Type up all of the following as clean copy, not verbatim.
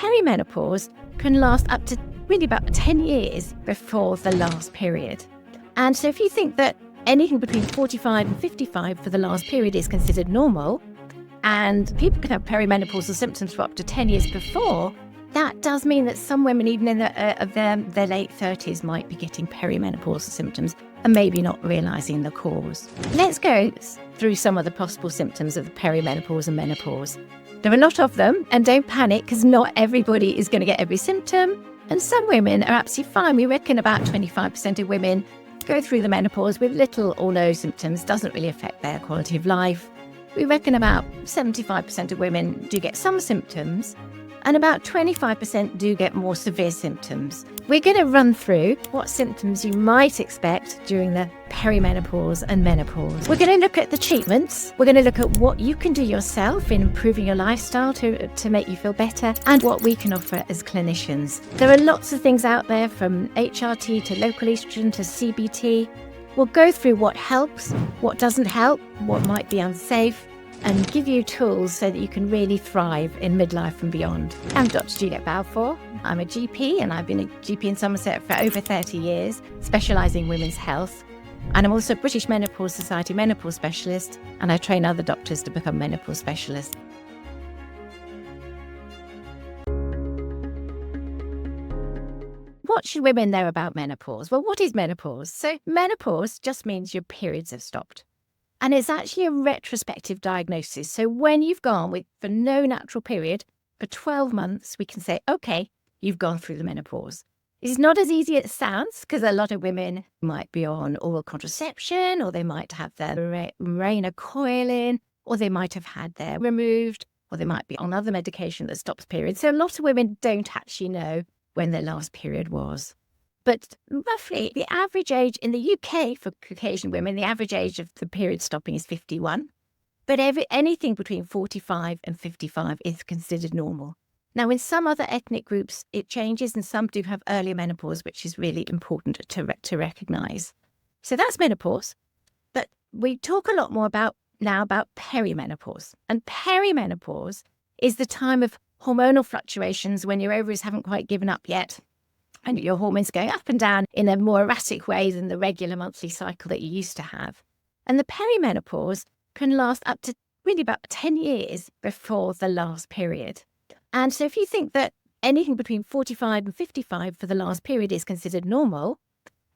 perimenopause can last up to really about 10 years before the last period. And so if you think that anything between 45 and 55 for the last period is considered normal, and people can have perimenopausal symptoms for up to 10 years before, that does mean that some women, even in their late 30s, might be getting perimenopausal symptoms and maybe not realising the cause. Let's go through some of the possible symptoms of perimenopause and menopause. There are a lot of them, and don't panic because not everybody is going to get every symptom, and some women are absolutely fine. We reckon about 25% of women go through the menopause with little or no symptoms, doesn't really affect their quality of life. We reckon about 75% of women do get some symptoms, and about 25% do get more severe symptoms. We're going to run through what symptoms you might expect during the perimenopause and menopause. We're going to look at the treatments. We're going to look at what you can do yourself in improving your lifestyle to make you feel better, and what we can offer as clinicians. There are lots of things out there, from HRT to local estrogen to CBT. We'll go through what helps, what doesn't help, what might be unsafe, and give you tools so that you can really thrive in midlife and beyond. I'm Dr. Juliet Balfour. I'm a GP, and I've been a GP in Somerset for over 30 years, specialising in women's health. And I'm also a British Menopause Society menopause specialist, and I train other doctors to become menopause specialists. What should women know about menopause? Well, what is menopause? So menopause just means your periods have stopped. And it's actually a retrospective diagnosis. So when you've gone for no natural period for 12 months, we can say, okay, you've gone through the menopause. It's not as easy as it sounds, because a lot of women might be on oral contraception, or they might have their Mirena coil in, or they might have had their removed, or they might be on other medication that stops periods. So a lot of women don't actually know when their last period was. But roughly, the average age in the UK for Caucasian women, the average age of the period stopping is 51. But anything between 45 and 55 is considered normal. Now, in some other ethnic groups, it changes, and some do have earlier menopause, which is really important to recognise. So that's menopause. But we talk a lot more about perimenopause. And perimenopause is the time of hormonal fluctuations when your ovaries haven't quite given up yet, and your hormones going up and down in a more erratic way than the regular monthly cycle that you used to have. And the perimenopause can last up to really about 10 years before the last period. And so if you think that anything between 45 and 55 for the last period is considered normal,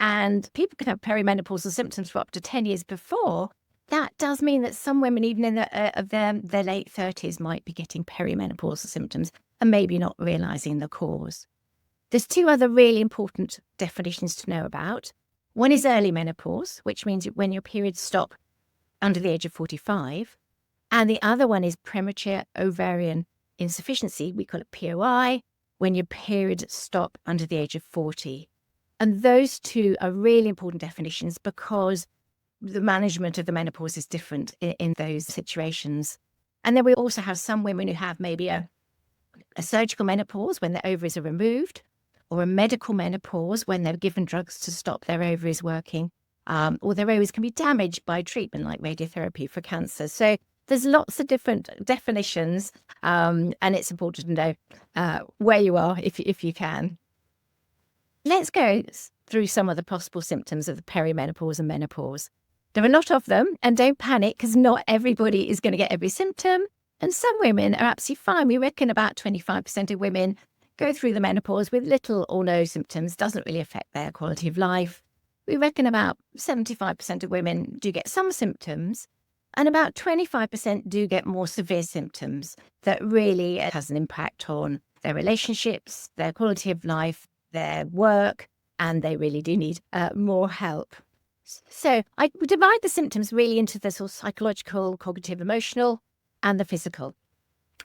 and people can have perimenopausal symptoms for up to 10 years before, that does mean that some women, even in their late 30s, might be getting perimenopausal symptoms and maybe not realising the cause. There's two other really important definitions to know about. One is early menopause, which means when your periods stop under the age of 45. And the other one is premature ovarian insufficiency. We call it POI, when your periods stop under the age of 40. And those two are really important definitions, because the management of the menopause is different in those situations. And then we also have some women who have maybe a surgical menopause when their ovaries are removed, or a medical menopause when they're given drugs to stop their ovaries working, or their ovaries can be damaged by treatment like radiotherapy for cancer. So there's lots of different definitions, and it's important to know where you are if you can. Let's go through some of the possible symptoms of the perimenopause and menopause. There are a lot of them, and don't panic because not everybody is going to get every symptom, and some women are absolutely fine. We reckon about 25% of women go through the menopause with little or no symptoms, doesn't really affect their quality of life. We reckon about 75% of women do get some symptoms, and about 25% do get more severe symptoms that really has an impact on their relationships, their quality of life, their work, and they really do need more help. So I would divide the symptoms really into the sort of psychological, cognitive, emotional, and the physical.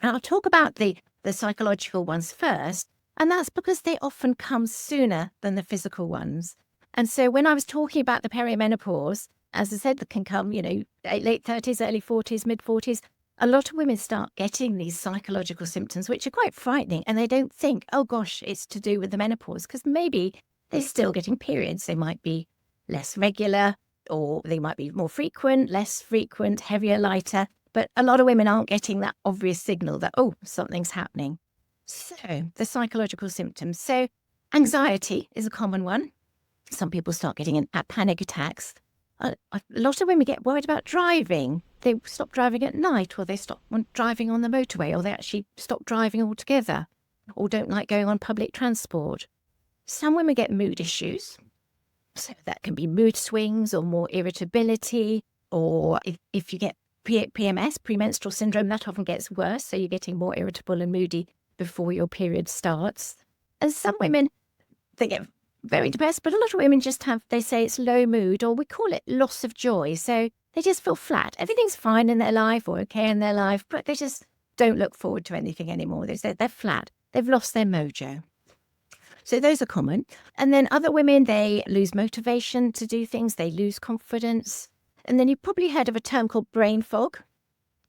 And I'll talk about the psychological ones first, and that's because they often come sooner than the physical ones. And so when I was talking about the perimenopause, as I said, that can come, late 30s, early 40s, mid 40s, a lot of women start getting these psychological symptoms, which are quite frightening, and they don't think, oh gosh, it's to do with the menopause, because maybe they're still getting periods. They might be less regular, or they might be more frequent, less frequent, heavier, lighter. But a lot of women aren't getting that obvious signal that, oh, something's happening. So, the psychological symptoms. So, anxiety is a common one. Some people start getting panic attacks. A lot of women get worried about driving. They stop driving at night, or they stop driving on the motorway, or they actually stop driving altogether, or don't like going on public transport. Some women get mood issues. So that can be mood swings or more irritability, or if you get PMS, premenstrual syndrome, that often gets worse. So you're getting more irritable and moody before your period starts. And some women, they get very depressed, but a lot of women just they say it's low mood, or we call it loss of joy. So they just feel flat. Everything's fine in their life or okay in their life, but they just don't look forward to anything anymore. They're flat. They've lost their mojo. So those are common. And then other women, they lose motivation to do things. They lose confidence. And then you've probably heard of a term called brain fog.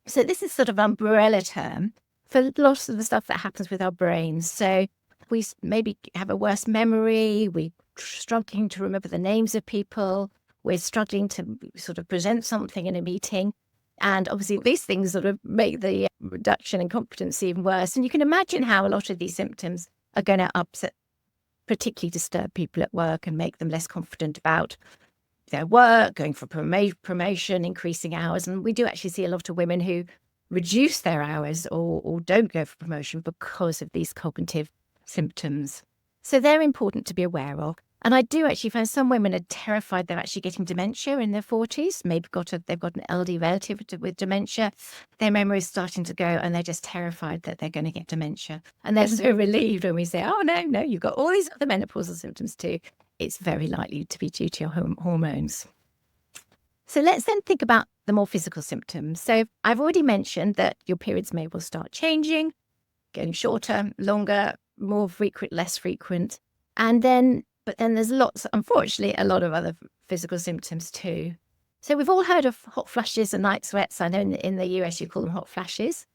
So this is sort of an umbrella term for lots of the stuff that happens with our brains. So we maybe have a worse memory. We're struggling to remember the names of people. We're struggling to sort of present something in a meeting. And obviously these things sort of make the reduction in confidence even worse. And you can imagine how a lot of these symptoms are going to particularly disturb people at work and make them less confident about their work, going for promotion, increasing hours. And we do actually see a lot of women who reduce their hours or don't go for promotion because of these cognitive symptoms. So they're important to be aware of. And I do actually find some women are terrified they're actually getting dementia in their 40s. Maybe they've got an elderly relative with dementia. Their memory is starting to go and they're just terrified that they're going to get dementia. And they're so relieved when we say, oh, no, you've got all these other menopausal symptoms too. It's very likely to be due to your hormones. So let's then think about the more physical symptoms. So I've already mentioned that your periods may well start changing, getting shorter, longer, more frequent, less frequent. But then there's unfortunately, a lot of other physical symptoms too. So we've all heard of hot flushes and night sweats. I know in the US you call them hot flashes.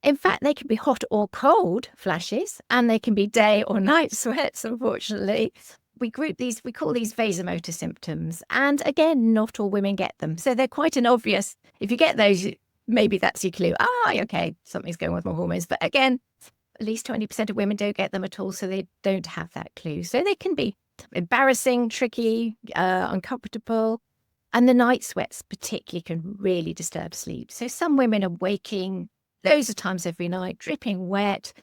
In fact, they can be hot or cold flashes, and they can be day or night sweats, unfortunately. We call these vasomotor symptoms. And again, not all women get them. So they're quite an obvious, if you get those, maybe that's your clue. Okay, something's going on with my hormones. But again, at least 20% of women don't get them at all, so they don't have that clue. So they can be embarrassing, tricky, uncomfortable. And the night sweats particularly can really disturb sleep. So some women are waking loads of times every night, dripping wet,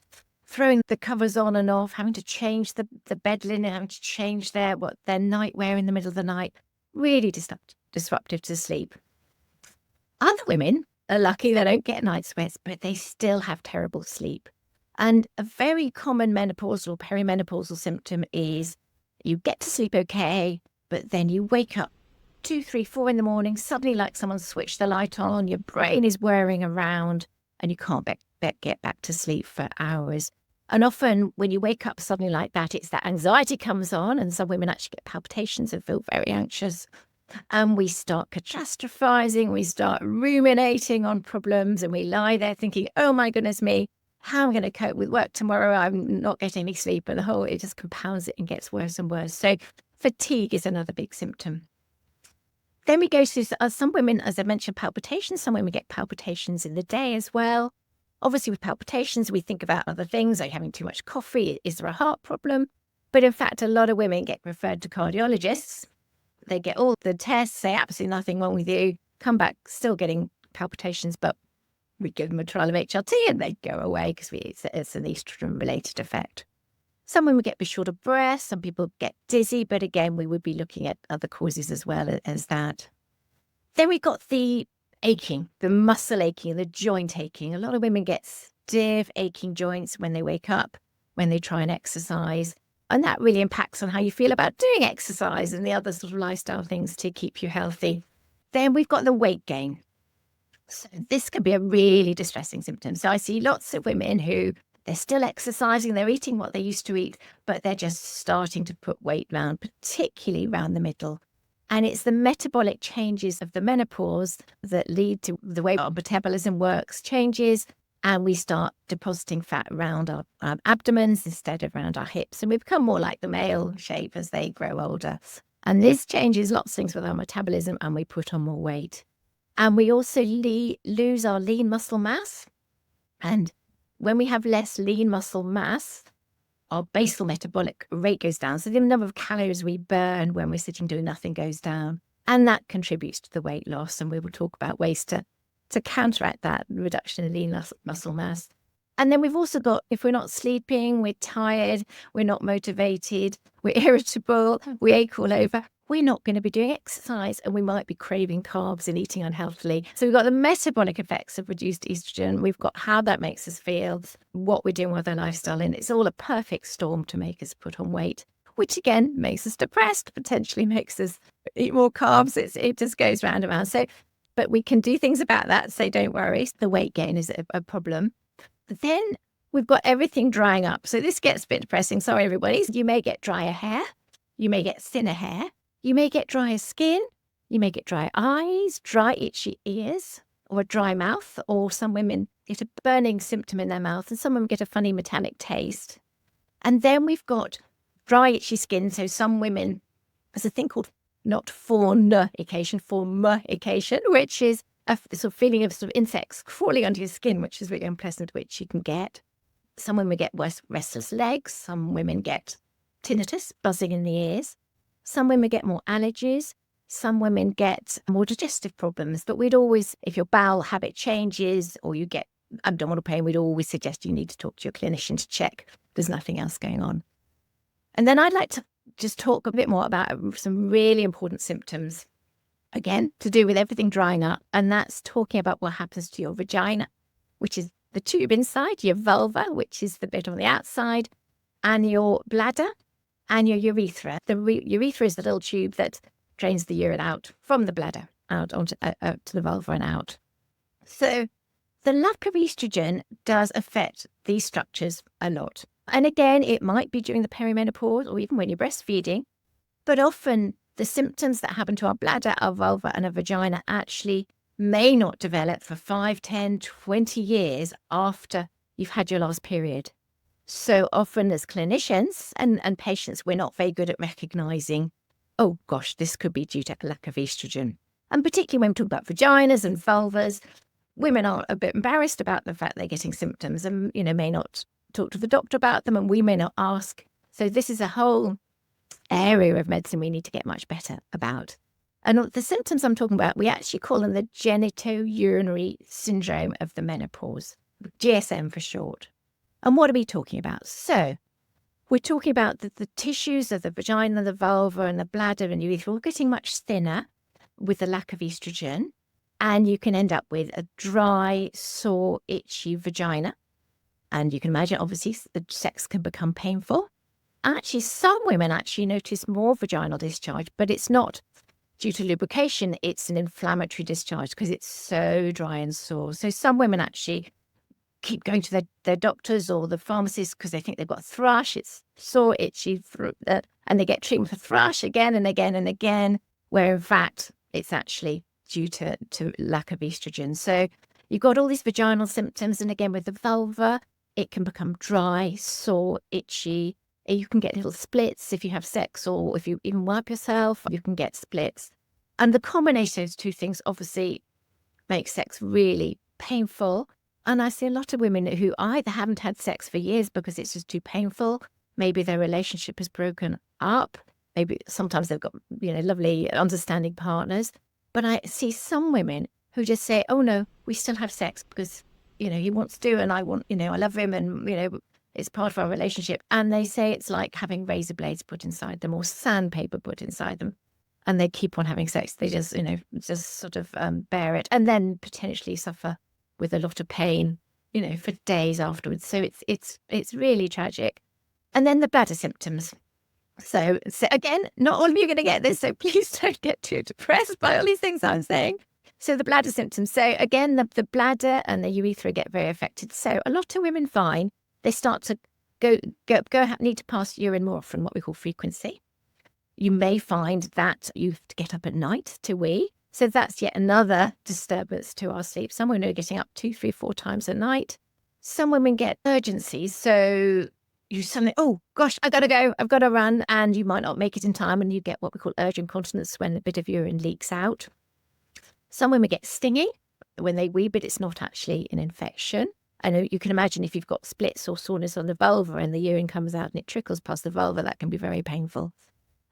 throwing the covers on and off, having to change the bed linen, having to change their nightwear in the middle of the night. Really disruptive to sleep. Other women are lucky they don't get night sweats, but they still have terrible sleep. And a very common menopausal, perimenopausal symptom is you get to sleep okay, but then you wake up 2, 3, 4 in the morning, suddenly like someone switched the light on, your brain is whirring around and you can't get back to sleep for hours. And often when you wake up suddenly like that, it's that anxiety comes on, and some women actually get palpitations and feel very anxious. And we start catastrophizing, we start ruminating on problems, and we lie there thinking, oh my goodness me, how am I going to cope with work tomorrow? I'm not getting any sleep, and it just compounds it and gets worse and worse. So fatigue is another big symptom. Then we go to some women, as I mentioned, palpitations. Some women get palpitations in the day as well. Obviously, with palpitations, we think about other things like having too much coffee. Is there a heart problem? But in fact, a lot of women get referred to cardiologists. They get all the tests, say absolutely nothing wrong with you, come back still getting palpitations, but we give them a trial of HRT and they go away because it's an estrogen-related effect. Some women get short of breath, some people get dizzy, but again, we would be looking at other causes as well as that. Then we got the aching, the muscle aching, the joint aching. A lot of women get stiff, aching joints when they wake up, when they try and exercise. And that really impacts on how you feel about doing exercise and the other sort of lifestyle things to keep you healthy. Then we've got the weight gain. So this can be a really distressing symptom. So I see lots of women who they're still exercising, they're eating what they used to eat, but they're just starting to put weight around, particularly around the middle. And it's the metabolic changes of the menopause that lead to the way our metabolism works changes, and we start depositing fat around our abdomens instead of around our hips. And we become more like the male shape as they grow older. And this changes lots of things with our metabolism, and we put on more weight. And we also lose our lean muscle mass. And when we have less lean muscle mass, our basal metabolic rate goes down. So the number of calories we burn when we're sitting doing nothing goes down. And that contributes to the weight loss. And we will talk about ways to counteract that reduction in lean muscle mass. And then we've also got, if we're not sleeping, we're tired, we're not motivated, we're irritable, we ache all over, we're not going to be doing exercise, and we might be craving carbs and eating unhealthily. So we've got the metabolic effects of reduced estrogen. We've got how that makes us feel, what we're doing with our lifestyle. And it's all a perfect storm to make us put on weight, which again makes us depressed, potentially makes us eat more carbs. It just goes round and round. So, but we can do things about that. So don't worry. The weight gain is a problem. But then we've got everything drying up. So this gets a bit depressing. Sorry, everybody. You may get drier hair. You may get thinner hair. You may get drier skin. You may get dry eyes, dry itchy ears, or a dry mouth. Or some women get a burning symptom in their mouth, and some women get a funny metallic taste. And then we've got dry itchy skin. So some women, there's a thing called not fornication, formication, which is a sort of feeling of sort of insects crawling under your skin, which is really unpleasant, which you can get. Some women get restless legs. Some women get tinnitus, buzzing in the ears. Some women get more allergies. Some women get more digestive problems. But we'd always, if your bowel habit changes or you get abdominal pain, we'd always suggest you need to talk to your clinician to check there's nothing else going on. And then I'd like to just talk a bit more about some really important symptoms, again, to do with everything drying up. And that's talking about what happens to your vagina, which is the tube inside, your vulva, which is the bit on the outside, and your bladder and your urethra. The urethra is the little tube that drains the urine out from the bladder, out onto to the vulva and out. So the lack of estrogen does affect these structures a lot. And again, it might be during the perimenopause or even when you're breastfeeding, but often the symptoms that happen to our bladder, our vulva and our vagina actually may not develop for 5, 10, 20 years after you've had your last period. So often as clinicians and patients, we're not very good at recognizing, oh gosh, this could be due to a lack of estrogen. And particularly when we talk about vaginas and vulvas, women are a bit embarrassed about the fact they're getting symptoms and, may not talk to the doctor about them, and we may not ask. So this is a whole area of medicine we need to get much better about. And the symptoms I'm talking about, we actually call them the genitourinary syndrome of the menopause, GSM for short. And what are we talking about? So we're talking about the tissues of the vagina, the vulva and the bladder and urethra getting much thinner with the lack of estrogen. And you can end up with a dry, sore, itchy vagina. And you can imagine, obviously, the sex can become painful. Actually, some women actually notice more vaginal discharge, but it's not due to lubrication. It's an inflammatory discharge because it's so dry and sore. So some women actually keep going to their doctors or the pharmacist because they think they've got thrush. It's sore, itchy, and they get treatment for thrush again and again and again, where in fact, it's actually due to lack of estrogen. So you've got all these vaginal symptoms. And again, with the vulva, it can become dry, sore, itchy. You can get little splits if you have sex, or if you even wipe yourself, you can get splits. And the combination of those two things obviously makes sex really painful. And I see a lot of women who either haven't had sex for years because it's just too painful. Maybe their relationship has broken up. Maybe sometimes they've got, lovely, understanding partners. But I see some women who just say, oh no, we still have sex because, he wants to, and I want, I love him, and, it's part of our relationship. And they say it's like having razor blades put inside them or sandpaper put inside them. And they keep on having sex. They just, just sort of bear it and then potentially suffer with a lot of pain, for days afterwards. So it's really tragic. And then the bladder symptoms. So again, not all of you are going to get this. So please don't get too depressed by all these things I'm saying. So the bladder symptoms. So again, the bladder and the urethra get very affected. So a lot of women find they start to need to pass urine more often, what we call frequency. You may find that you have to get up at night to wee. So that's yet another disturbance to our sleep. Some women are getting up 2, 3, 4 times a night. Some women get urgencies. So you suddenly, oh gosh, I gotta go, I've got to run. And you might not make it in time, and you get what we call urgent incontinence when a bit of urine leaks out. Some women get stinging when they wee, but it's not actually an infection. I know you can imagine if you've got splits or soreness on the vulva and the urine comes out and it trickles past the vulva, that can be very painful.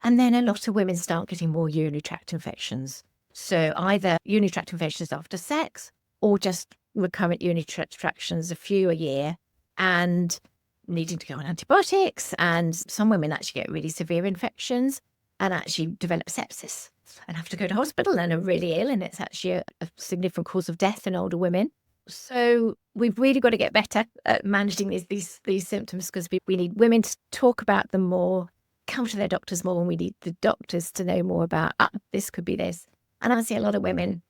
And then a lot of women start getting more urinary tract infections. So either urinary tract infections after sex or just recurrent urinary tract infections, a few a year, and needing to go on antibiotics. And some women actually get really severe infections and actually develop sepsis and have to go to hospital and are really ill. And it's actually a significant cause of death in older women. So we've really got to get better at managing these symptoms, because we need women to talk about them more, come to their doctors more, and we need the doctors to know more about, this could be this. And I see a lot of women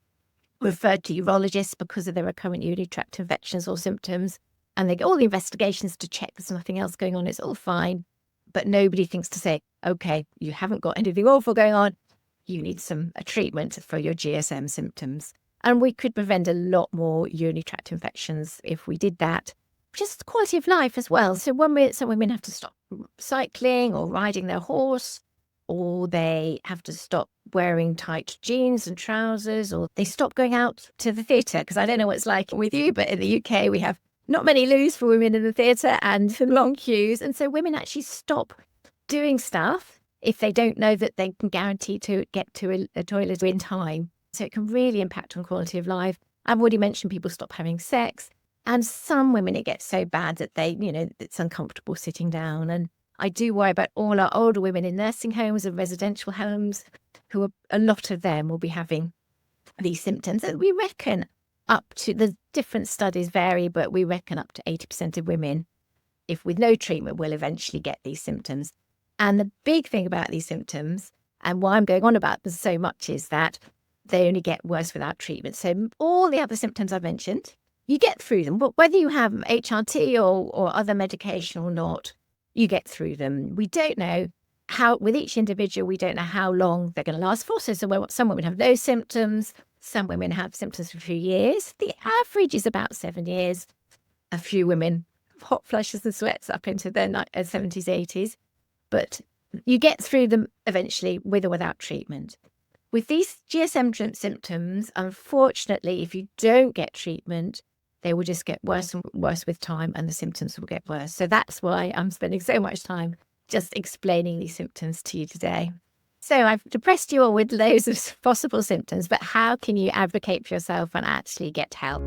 referred to urologists because of their recurrent urinary tract infections or symptoms, and they get all the investigations to check there's nothing else going on, it's all fine. But nobody thinks to say, okay, you haven't got anything awful going on, you need a treatment for your GSM symptoms. And we could prevent a lot more urinary tract infections if we did that. Just quality of life as well. So some women have to stop cycling or riding their horse, or they have to stop wearing tight jeans and trousers, or they stop going out to the theatre. Because I don't know what it's like with you, but in the UK, we have not many loos for women in the theatre and long queues. And so women actually stop doing stuff if they don't know that they can guarantee to get to a toilet in time. So it can really impact on quality of life. I've already mentioned people stop having sex. And some women, it gets so bad that it's uncomfortable sitting down. And I do worry about all our older women in nursing homes and residential homes, a lot of them will be having these symptoms. And we reckon the different studies vary, but we reckon up to 80% of women, if with no treatment, will eventually get these symptoms. And the big thing about these symptoms, and why I'm going on about them so much, is that they only get worse without treatment. So all the other symptoms I've mentioned, you get through them. But whether you have HRT or other medication or not, you get through them. We don't know with each individual, we don't know how long they're going to last for. So some women have no symptoms. Some women have symptoms for a few years. The average is about 7 years. A few women have hot flushes and sweats up into their 70s, 80s. But you get through them eventually with or without treatment. With these GSM symptoms, unfortunately, if you don't get treatment, they will just get worse and worse with time, and the symptoms will get worse. So that's why I'm spending so much time just explaining these symptoms to you today. So I've depressed you all with loads of possible symptoms, but how can you advocate for yourself and actually get help?